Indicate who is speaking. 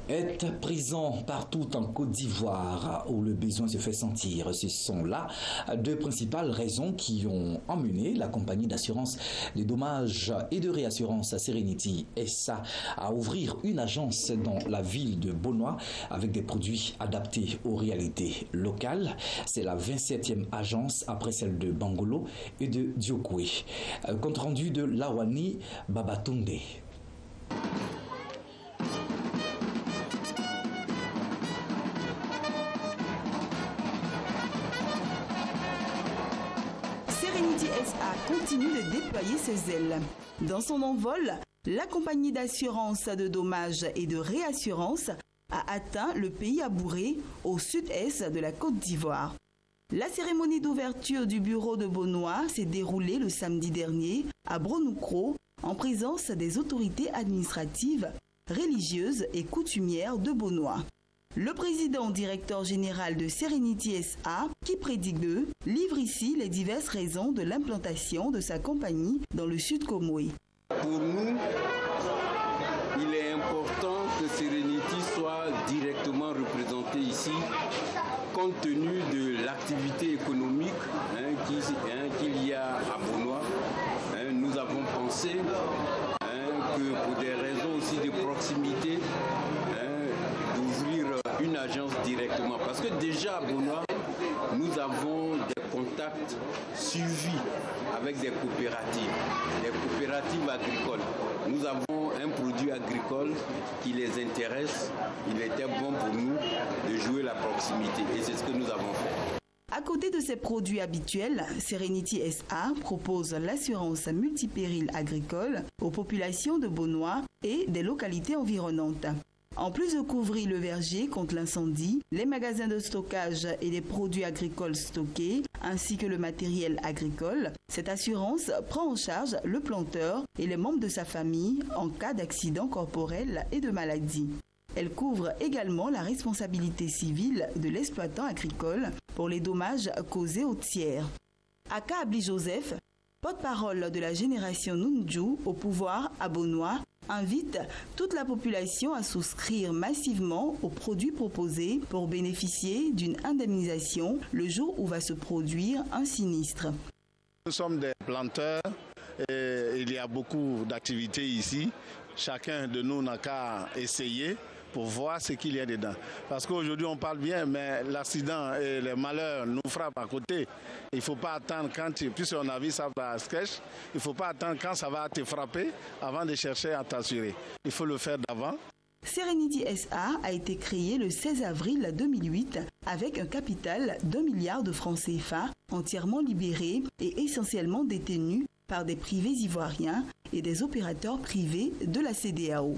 Speaker 1: Être présent partout en Côte d'Ivoire où le besoin se fait sentir. Ce sont là deux principales raisons qui ont emmené la compagnie d'assurance des dommages et de réassurance Serenity SA à ouvrir une agence dans la ville de Bonois avec des produits adaptés aux réalités locales. C'est la 27e agence après celle de Bangolo et de Diokwe. Compte rendu de Lawani Babatunde.
Speaker 2: Serenity SA continue de déployer ses ailes. Dans son envol, la compagnie d'assurance de dommages et de réassurance a atteint le pays abouré au sud-est de la Côte d'Ivoire. La cérémonie d'ouverture du bureau de Bonois s'est déroulée le samedi dernier à Bronoukro en présence des autorités administratives, religieuses et coutumières de Bonois. Le président directeur général de Serenity SA, qui prédique d'eux, livre ici les diverses raisons de l'implantation de sa compagnie dans le sud Comoé.
Speaker 3: Pour nous, il est important que Serenity soit directement représentée ici, compte tenu de l'activité économique qu'il y a à Bonois. Nous avons pensé que pour des raisons aussi de proximité, d'ouvrir une agence directement. Parce que déjà à Bonois, nous avons des contacts suivis avec des coopératives agricoles. Nous avons un produit agricole qui les intéresse. Il était bon pour nous de jouer la proximité et c'est ce que nous avons fait.
Speaker 2: À côté de ses produits habituels, Serenity SA propose l'assurance multipéril agricole aux populations de Bonois et des localités environnantes. En plus de couvrir le verger contre l'incendie, les magasins de stockage et les produits agricoles stockés, ainsi que le matériel agricole, cette assurance prend en charge le planteur et les membres de sa famille en cas d'accident corporel et de maladie. Elle couvre également la responsabilité civile de l'exploitant agricole pour les dommages causés aux tiers. Aka Abli Joseph, porte-parole de la génération Nunju au pouvoir à Bonois, invite toute la population à souscrire massivement aux produits proposés pour bénéficier d'une indemnisation le jour où va se produire un sinistre.
Speaker 4: Nous sommes des planteurs et il y a beaucoup d'activités ici. Chacun de nous n'a qu'à essayer pour voir ce qu'il y a dedans. Parce qu'aujourd'hui on parle bien, mais l'accident et les malheurs nous frappent à côté. Il ne faut pas attendre puisqu'on a vu ça à sketch, il ne faut pas attendre quand ça va te frapper avant de chercher à t'assurer. Il faut le faire d'avant.
Speaker 2: Serenity SA a été créée le 16 avril 2008 avec un capital d'1 milliard de francs CFA entièrement libéré et essentiellement détenu par des privés ivoiriens et des opérateurs privés de la CEDEAO.